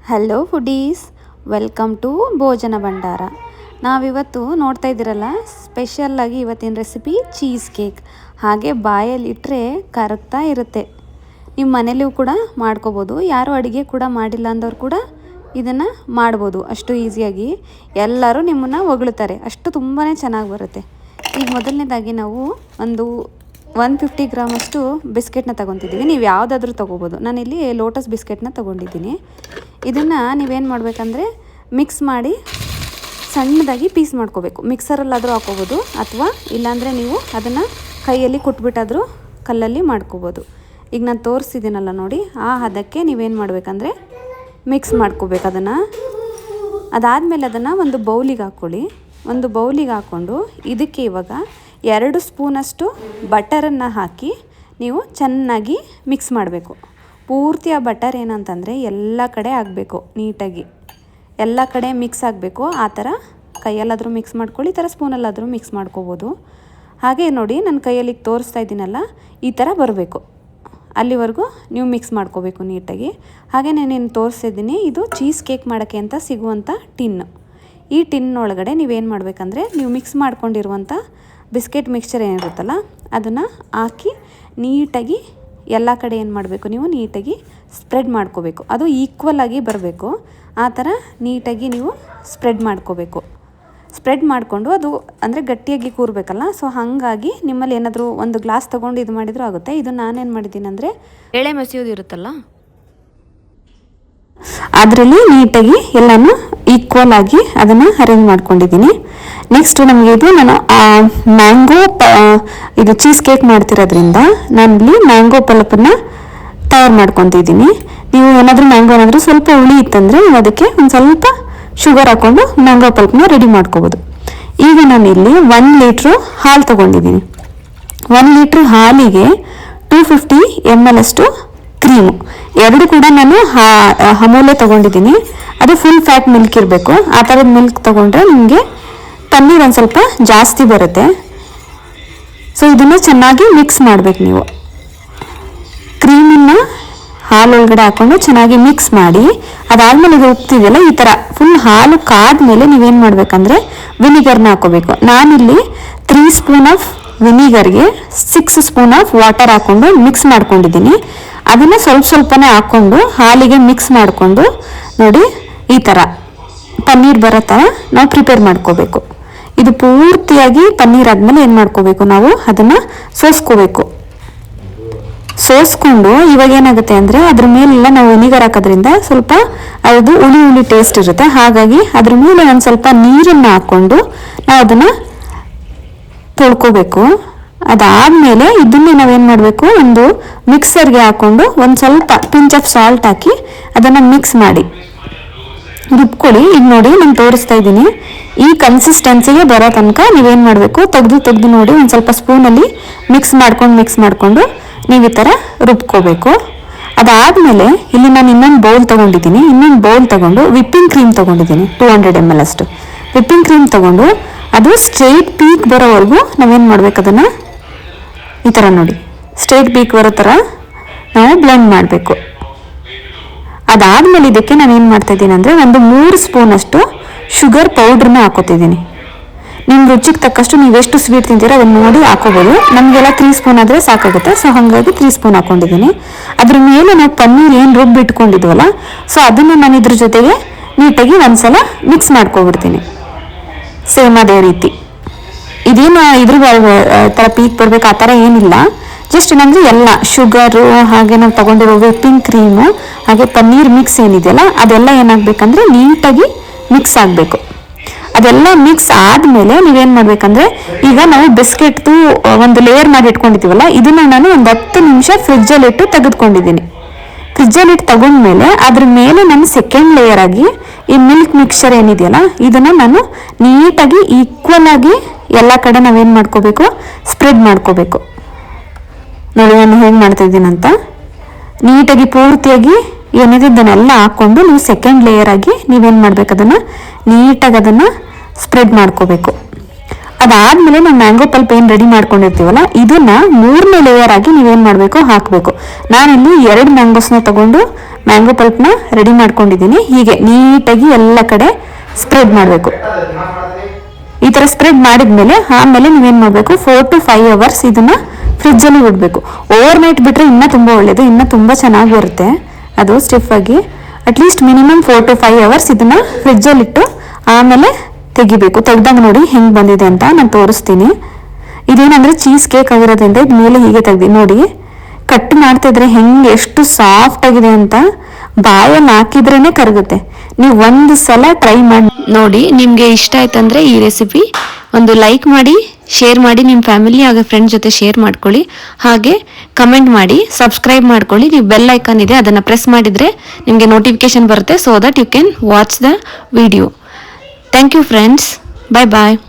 Hello foodies, welcome to ಭೋಜನ ಭಂಡಾರ. ನಾವಿವತ್ತು ನೋಡ್ತಾ ಇದ್ದೀರಲ್ಲ, ಸ್ಪೆಷಲ್ಲಾಗಿ ಇವತ್ತಿನ ರೆಸಿಪಿ ಚೀಸ್ ಕೇಕ್. ಹಾಗೆ ಬಾಯಲ್ಲಿ ಇಟ್ಟರೆ ಕರಗ್ತಾ ಇರುತ್ತೆ. ನಿಮ್ಮ ಮನೇಲಿಯೂ ಕೂಡ ಮಾಡ್ಕೋಬೋದು. ಯಾರು ಅಡುಗೆ ಕೂಡ ಮಾಡಿಲ್ಲ ಅಂದವ್ರು ಕೂಡ ಇದನ್ನು ಮಾಡ್ಬೋದು. ಅಷ್ಟು ಈಸಿಯಾಗಿ ಎಲ್ಲರೂ ನಿಮ್ಮನ್ನು ಹೊಗಳ್ತಾರೆ, ಅಷ್ಟು ತುಂಬಾ ಚೆನ್ನಾಗಿ ಬರುತ್ತೆ. ಈಗ ಮೊದಲನೇದಾಗಿ ನಾವು ಒಂದು 150 ಗ್ರಾಮಷ್ಟು ಬಿಸ್ಕೆಟ್ನ ತೊಗೊತಿದ್ದೀವಿ. ನೀವು ಯಾವುದಾದ್ರೂ ತೊಗೋಬೋದು. ನಾನಿಲ್ಲಿ ಲೋಟಸ್ ಬಿಸ್ಕೆಟ್ನ ತೊಗೊಂಡಿದ್ದೀನಿ. ಇದನ್ನು ನೀವೇನು ಮಾಡಬೇಕಂದ್ರೆ ಮಿಕ್ಸ್ ಮಾಡಿ ಸಣ್ಣದಾಗಿ ಪೀಸ್ ಮಾಡ್ಕೋಬೇಕು. ಮಿಕ್ಸರಲ್ಲಾದರೂ ಹಾಕೋಬೋದು, ಅಥವಾ ಇಲ್ಲಾಂದರೆ ನೀವು ಅದನ್ನು ಕೈಯಲ್ಲಿ ಕುಟ್ಬಿಟ್ಟಾದರೂ ಕಲ್ಲಲ್ಲಿ ಮಾಡ್ಕೋಬೋದು. ಈಗ ನಾನು ತೋರಿಸಿದ್ದೀನಲ್ಲ ನೋಡಿ, ಆ ಹದಕ್ಕೆ ನೀವೇನು ಮಾಡಬೇಕಂದ್ರೆ ಮಿಕ್ಸ್ ಮಾಡ್ಕೋಬೇಕು ಅದನ್ನು. ಅದಾದಮೇಲೆ ಅದನ್ನು ಒಂದು ಬೌಲಿಗೆ ಹಾಕ್ಕೊಳ್ಳಿ. ಒಂದು ಬೌಲಿಗೆ ಹಾಕ್ಕೊಂಡು ಇದಕ್ಕೆ ಇವಾಗ 2 ಸ್ಪೂನಷ್ಟು ಬಟರನ್ನು ಹಾಕಿ ನೀವು ಚೆನ್ನಾಗಿ ಮಿಕ್ಸ್ ಮಾಡಬೇಕು. ಪೂರ್ತಿ ಆ ಬಟರ್ ಏನಂತಂದರೆ ಎಲ್ಲ ಕಡೆ ಆಗಬೇಕು, ನೀಟಾಗಿ ಎಲ್ಲ ಕಡೆ ಮಿಕ್ಸ್ ಆಗಬೇಕು. ಆ ಥರ ಕೈಯಲ್ಲಾದರೂ ಮಿಕ್ಸ್ ಮಾಡ್ಕೊಳ್ಳಿ, ಈ ಥರ ಸ್ಪೂನಲ್ಲಾದರೂ ಮಿಕ್ಸ್ ಮಾಡ್ಕೋಬೋದು. ಹಾಗೆ ನೋಡಿ, ನನ್ನ ಕೈಯಲ್ಲಿ ತೋರಿಸ್ತಾ ಇದ್ದೀನಲ್ಲ, ಈ ಥರ ಬರಬೇಕು. ಅಲ್ಲಿವರೆಗೂ ನೀವು ಮಿಕ್ಸ್ ಮಾಡ್ಕೋಬೇಕು ನೀಟಾಗಿ. ಹಾಗೆ ನಾನೇನು ತೋರಿಸಿದ್ದೀನಿ, ಇದು ಚೀಸ್ ಕೇಕ್ ಮಾಡೋಕ್ಕೆ ಅಂತ ಸಿಗುವಂಥ ಟಿನ್ನು. ಈ ಟಿನ್ನೊಳಗಡೆ ನೀವೇನು ಮಾಡಬೇಕಂದ್ರೆ, ನೀವು ಮಿಕ್ಸ್ ಮಾಡ್ಕೊಂಡಿರುವಂಥ ಬಿಸ್ಕೆಟ್ ಮಿಕ್ಸ್ಚರ್ ಏನಿರುತ್ತಲ್ಲ ಅದನ್ನು ಹಾಕಿ ನೀಟಾಗಿ ಎಲ್ಲ ಕಡೆ ಏನು ಮಾಡಬೇಕು, ನೀವು ನೀಟಾಗಿ ಸ್ಪ್ರೆಡ್ ಮಾಡ್ಕೋಬೇಕು. ಅದು ಈಕ್ವಲ್ ಆಗಿ ಬರಬೇಕು. ಆ ಥರ ನೀಟಾಗಿ ನೀವು ಸ್ಪ್ರೆಡ್ ಮಾಡ್ಕೋಬೇಕು. ಸ್ಪ್ರೆಡ್ ಮಾಡಿಕೊಂಡು ಅದು ಅಂದರೆ ಗಟ್ಟಿಯಾಗಿ ಕೂರಬೇಕಲ್ಲ, ಸೊ ಹಾಗಾಗಿ ನಿಮ್ಮಲ್ಲಿ ಏನಾದರೂ ಒಂದು ಗ್ಲಾಸ್ ತೊಗೊಂಡು ಇದು ಮಾಡಿದರೂ ಆಗುತ್ತೆ. ಇದು ನಾನೇನು ಮಾಡಿದ್ದೀನಿ ಅಂದರೆ, ಎಳೆ ಮಸಿಯೋದು ಇರುತ್ತಲ್ಲ ಅದರಲ್ಲಿ ನೀಟಾಗಿ ಎಲ್ಲನೂ ಈಕ್ವಲ್ ಆಗಿ ಅದನ್ನು ಅರೇಂಜ್ ಮಾಡ್ಕೊಂಡಿದ್ದೀನಿ. ನೆಕ್ಸ್ಟ್ ನಮಗೆ ಇದು ನಾನು ಮ್ಯಾಂಗೋ ಇದು ಚೀಸ್ ಕೇಕ್ ಮಾಡ್ತಿರೋದ್ರಿಂದ ನಾನಿಲ್ಲಿ ಮ್ಯಾಂಗೋ ಪಲ್ಪನ್ನು ತಯಾರು ಮಾಡ್ಕೊತಿದ್ದೀನಿ. ನೀವು ಏನಾದರೂ ಮ್ಯಾಂಗೋ ಏನಾದರೂ ಸ್ವಲ್ಪ ಹುಳಿ ಇತ್ತಂದರೆ ನೀವು ಅದಕ್ಕೆ ಒಂದು ಸ್ವಲ್ಪ ಶುಗರ್ ಹಾಕ್ಕೊಂಡು ಮ್ಯಾಂಗೋ ಪಲ್ಪನ್ನ ರೆಡಿ ಮಾಡ್ಕೋಬೋದು. ಈಗ ನಾನಿಲ್ಲಿ 1 ಲೀಟ್ರು ಹಾಲು ತೊಗೊಂಡಿದ್ದೀನಿ. 1 ಲೀಟ್ರ್ ಹಾಲಿಗೆ 250 ml ಅಷ್ಟು ಕ್ರೀಮು, ಎರಡು ಕೂಡ ನಾನು ಅಮೂಲ್ಯ ತೊಗೊಂಡಿದ್ದೀನಿ. ಅದು ಫುಲ್ ಫ್ಯಾಟ್ ಮಿಲ್ಕ್ ಇರಬೇಕು. ಆ ಥರದ ಮಿಲ್ಕ್ ತೊಗೊಂಡ್ರೆ ನಿಮಗೆ ಪನ್ನೀರ್ ಒಂದು ಸ್ವಲ್ಪ ಜಾಸ್ತಿ ಬರುತ್ತೆ. ಸೊ ಇದನ್ನು ಚೆನ್ನಾಗಿ ಮಿಕ್ಸ್ ಮಾಡಬೇಕು. ನೀವು ಕ್ರೀಮನ್ನು ಹಾಲೊಳಗಡೆ ಹಾಕ್ಕೊಂಡು ಚೆನ್ನಾಗಿ ಮಿಕ್ಸ್ ಮಾಡಿ, ಅದಾದಮೇಲೆ ಇದು ಉಪ್ತಿದೆಯಲ್ಲ, ಈ ಥರ ಫುಲ್ ಹಾಲು ಕಾದ್ಮೇಲೆ ನೀವೇನು ಮಾಡಬೇಕಂದ್ರೆ ವಿನಿಗರ್ನ ಹಾಕೋಬೇಕು. ನಾನಿಲ್ಲಿ 3 ಸ್ಪೂನ್ ಆಫ್ ವಿನಿಗರ್ಗೆ 6 ಸ್ಪೂನ್ ಆಫ್ ವಾಟರ್ ಹಾಕ್ಕೊಂಡು ಮಿಕ್ಸ್ ಮಾಡ್ಕೊಂಡಿದ್ದೀನಿ. ಅದನ್ನು ಸ್ವಲ್ಪ ಸ್ವಲ್ಪನೇ ಹಾಕ್ಕೊಂಡು ಹಾಲಿಗೆ ಮಿಕ್ಸ್ ಮಾಡಿಕೊಂಡು ನೋಡಿ, ಈ ಥರ ಪನ್ನೀರ್ ಬರೋ ಥರ ನಾವು ಪ್ರಿಪೇರ್ ಮಾಡ್ಕೋಬೇಕು. ಇದು ಪೂರ್ತಿಯಾಗಿ ಪನ್ನೀರ್ ಆದಮೇಲೆ ಏನು ಮಾಡ್ಕೋಬೇಕು, ನಾವು ಅದನ್ನು ಸೋಸ್ಕೋಬೇಕು. ಸೋಸ್ಕೊಂಡು ಇವಾಗ ಏನಾಗುತ್ತೆ ಅಂದರೆ, ಅದ್ರ ಮೇಲೆಲ್ಲ ನಾವು ವಿನಿಗರ್ ಹಾಕೋದ್ರಿಂದ ಸ್ವಲ್ಪ ಅದು ಹುಳಿ ಹುಳಿ ಟೇಸ್ಟ್ ಇರುತ್ತೆ. ಹಾಗಾಗಿ ಅದ್ರ ಮೇಲೆ ಒಂದು ಸ್ವಲ್ಪ ನೀರನ್ನು ಹಾಕ್ಕೊಂಡು ನಾವು ಅದನ್ನು ತೊಳ್ಕೋಬೇಕು. ಅದಾದಮೇಲೆ ಇದನ್ನೇ ನಾವೇನು ಮಾಡಬೇಕು, ಒಂದು ಮಿಕ್ಸರ್ಗೆ ಹಾಕ್ಕೊಂಡು ಒಂದು ಸ್ವಲ್ಪ ಪಿಂಚ್ ಆಫ್ ಸಾಲ್ಟ್ ಹಾಕಿ ಅದನ್ನು ಮಿಕ್ಸ್ ಮಾಡಿ ರುಬ್ಕೊಳ್ಳಿ. ಈಗ ನೋಡಿ, ನಾನು ತೋರಿಸ್ತಾ ಇದ್ದೀನಿ, ಈ ಕನ್ಸಿಸ್ಟೆನ್ಸಿಗೆ ಬರೋ ತನಕ ನೀವೇನು ಮಾಡಬೇಕು, ತೆಗೆದು ನೋಡಿ ಒಂದು ಸ್ವಲ್ಪ ಸ್ಪೂನಲ್ಲಿ ಮಿಕ್ಸ್ ಮಾಡಿಕೊಂಡು ನೀವು ಈ ಥರ ರುಬ್ಕೋಬೇಕು. ಅದಾದಮೇಲೆ ಇಲ್ಲಿ ನಾನು ಇನ್ನೊಂದು ಬೌಲ್ ತೊಗೊಂಡಿದ್ದೀನಿ. ಇನ್ನೊಂದು ಬೌಲ್ ತೊಗೊಂಡು ವಿಪ್ಪಿಂಗ್ ಕ್ರೀಮ್ ತೊಗೊಂಡಿದ್ದೀನಿ. 200 ml ಅಷ್ಟು ವಿಪ್ಪಿಂಗ್ ಕ್ರೀಮ್ ತೊಗೊಂಡು ಅದು ಸ್ಟ್ರೈಟ್ ಪೀಕ್ ಬರೋವರೆಗೂ ನಾವೇನು ಮಾಡಬೇಕು, ಅದನ್ನು ಈ ಥರ ನೋಡಿ ಸ್ಟ್ರೈಟ್ ಪೀಕ್ ಬರೋ ಥರ ನಾವು ಬ್ಲೆಂಡ್ ಮಾಡಬೇಕು. ಅದಾದಮೇಲೆ ಇದಕ್ಕೆ ನಾನು ಏನು ಮಾಡ್ತಾಯಿದ್ದೀನಿ ಅಂದರೆ, ಒಂದು 3 ಸ್ಪೂನಷ್ಟು ಶುಗರ್ ಪೌಡ್ರನ್ನ ಹಾಕೋತಿದ್ದೀನಿ. ನಿಮ್ಮ ರುಚಿಗೆ ತಕ್ಕಷ್ಟು ನೀವೆಷ್ಟು ಸ್ವೀಟ್ ತಿಂತೀರೋ ಅದನ್ನು ನೋಡಿ ಹಾಕೋಬೋದು. ನಮಗೆಲ್ಲ 3 ಸ್ಪೂನ್ ಆದರೆ ಸಾಕಾಗುತ್ತೆ. ಸೊ ಹಾಗಾಗಿ 3 ಸ್ಪೂನ್ ಹಾಕ್ಕೊಂಡಿದ್ದೀನಿ. ಅದ್ರ ಮೇಲೆ ನಾವು ಪನ್ನೀರ್ ಏನು ರುಬ್ಬಿಟ್ಕೊಂಡಿದ್ವಲ್ಲ, ಸೊ ಅದನ್ನು ನಾನು ಇದ್ರ ಜೊತೆಗೆ ನೀಟಾಗಿ ಒಂದ್ಸಲ ಮಿಕ್ಸ್ ಮಾಡ್ಕೊಬಿಡ್ತೀನಿ. ಸೇಮ್ ಅದೇ ರೀತಿ. ಇದೇನು ಇದ್ರ ಥರ ಪೀಕ್ ಬರಬೇಕು ಆ ಥರ ಏನಿಲ್ಲ. ಜಸ್ಟ್ ಏನಂದರೆ ಎಲ್ಲ ಶುಗರು, ಹಾಗೆ ನಾವು ತೊಗೊಂಡಿರೋ ವಿಪ್ಪಿಂಗ್ ಕ್ರೀಮು, ಹಾಗೆ ಪನ್ನೀರ್ ಮಿಕ್ಸ್ ಏನಿದೆಯಲ್ಲ ಅದೆಲ್ಲ ಏನಾಗಬೇಕಂದ್ರೆ ನೀಟಾಗಿ ಮಿಕ್ಸ್ ಆಗಬೇಕು. ಅದೆಲ್ಲ ಮಿಕ್ಸ್ ಆದಮೇಲೆ ನೀವೇನು ಮಾಡಬೇಕಂದ್ರೆ, ಈಗ ನಾವು ಬಿಸ್ಕೆಟ್ದು ಒಂದು ಲೇಯರ್ ಮಾಡಿ ಇಟ್ಕೊಂಡಿದ್ದೀವಲ್ಲ, ಇದನ್ನು ನಾನು ಒಂದು 10 ನಿಮಿಷ ಫ್ರಿಜ್ಜಲ್ಲಿಟ್ಟು ತೆಗೆದುಕೊಂಡಿದ್ದೀನಿ. ಫ್ರಿಜ್ಜಲ್ಲಿಟ್ಟು ತಗೊಂಡ್ಮೇಲೆ ಅದ್ರ ಮೇಲೆ ನಾನು ಸೆಕೆಂಡ್ ಲೇಯರ್ ಆಗಿ ಈ ಮಿಲ್ಕ್ ಮಿಕ್ಸ್ಚರ್ ಏನಿದೆಯಲ್ಲ ಇದನ್ನು ನಾನು ನೀಟಾಗಿ ಈಕ್ವಲ್ ಆಗಿ ಎಲ್ಲ ಕಡೆ ನಾವೇನು ಮಾಡ್ಕೋಬೇಕು, ಸ್ಪ್ರೆಡ್ ಮಾಡ್ಕೋಬೇಕು. ನೋಡಿ ನಾನು ಹೇಗೆ ಮಾಡ್ತಾಯಿದ್ದೀನಂತ. ನೀಟಾಗಿ ಪೂರ್ತಿಯಾಗಿ ಏನಿದೆ ಇದನ್ನೆಲ್ಲ ಹಾಕ್ಕೊಂಡು ನೀವು ಸೆಕೆಂಡ್ ಲೇಯರ್ ಆಗಿ ನೀವೇನು ಮಾಡಬೇಕು, ಅದನ್ನು ನೀಟಾಗಿ ಅದನ್ನು ಸ್ಪ್ರೆಡ್ ಮಾಡ್ಕೋಬೇಕು. ಅದಾದ್ಮೇಲೆ ನಾವು ಮ್ಯಾಂಗೋ ಪಲ್ಪ್ ಏನು ರೆಡಿ ಮಾಡ್ಕೊಂಡಿರ್ತೀವಲ್ಲ ಇದನ್ನ 3ನೇ ಲೇಯರ್ ಆಗಿ ನೀವೇನು ಮಾಡಬೇಕು ಹಾಕಬೇಕು. ನಾನಿಲ್ಲಿ 2 ಮ್ಯಾಂಗೋಸ್ನ ತಗೊಂಡು ಮ್ಯಾಂಗೋ ಪಲ್ಪ್ನ ರೆಡಿ ಮಾಡ್ಕೊಂಡಿದ್ದೀನಿ. ಹೀಗೆ ನೀಟಾಗಿ ಎಲ್ಲ ಕಡೆ ಸ್ಪ್ರೆಡ್ ಮಾಡಬೇಕು. ಈ ಥರ ಸ್ಪ್ರೆಡ್ ಮಾಡಿದ್ಮೇಲೆ ಆಮೇಲೆ ನೀವೇನು ಮಾಡಬೇಕು 4 to 5 hours ಇದನ್ನ ಫ್ರಿಜ್ಜಲ್ಲಿ ಬಿಡಬೇಕು. ಓವರ್ ನೈಟ್ ಬಿಟ್ಟರೆ ಇನ್ನೂ ತುಂಬ ಒಳ್ಳೆಯದು, ಇನ್ನೂ ತುಂಬ ಚೆನ್ನಾಗಿ ಬರುತ್ತೆ ಅದು ಸ್ಟಿಫ್ ಆಗಿ. ಅಟ್ಲೀಸ್ಟ್ ಮಿನಿಮಮ್ 4 to 5 hours ಇದನ್ನ ಫ್ರಿಜ್ಜಲ್ಲಿಟ್ಟು ಆಮೇಲೆ ತೆಗಿಬೇಕು. ತೆಗ್ದಾಗ ನೋಡಿ ಹೆಂಗೆ ಬಂದಿದೆ ಅಂತ ನಾನು ತೋರಿಸ್ತೀನಿ. ಇದೇನಂದ್ರೆ ಚೀಸ್ ಕೇಕ್ ಆಗಿರೋದ್ರಿಂದ ಇದು ಮೇಲೆ ಹೀಗೆ ತೆಗ್ದು ನೋಡಿ, ಕಟ್ ಮಾಡ್ತಿದ್ರೆ ಹೆಂಗೆ ಎಷ್ಟು ಸಾಫ್ಟ್ ಆಗಿದೆ ಅಂತ. ಬಾಯಲ್ಲಿ ಹಾಕಿದ್ರೇನೆ ಕರಗುತ್ತೆ. ನೀವು ಒಂದು ಸಲ ಟ್ರೈ ಮಾಡಿ ನೋಡಿ. ನಿಮಗೆ ಇಷ್ಟ ಆಯ್ತಂದ್ರೆ ಈ ರೆಸಿಪಿ ಒಂದು ಲೈಕ್ ಮಾಡಿ, ಶೇರ್ ಮಾಡಿ, ನಿಮ್ಮ ಫ್ಯಾಮಿಲಿ ಹಾಗೆ ಫ್ರೆಂಡ್ ಜೊತೆ ಶೇರ್ ಮಾಡ್ಕೊಳ್ಳಿ. ಹಾಗೆ ಕಮೆಂಟ್ ಮಾಡಿ, ಸಬ್ಸ್ಕ್ರೈಬ್ ಮಾಡ್ಕೊಳ್ಳಿ. ನೀವು ಬೆಲ್ ಐಕಾನ್ ಇದೆ ಅದನ್ನು ಪ್ರೆಸ್ ಮಾಡಿದರೆ ನಿಮಗೆ ನೋಟಿಫಿಕೇಶನ್ ಬರುತ್ತೆ. So that you can watch the video. Thank you friends. Bye bye.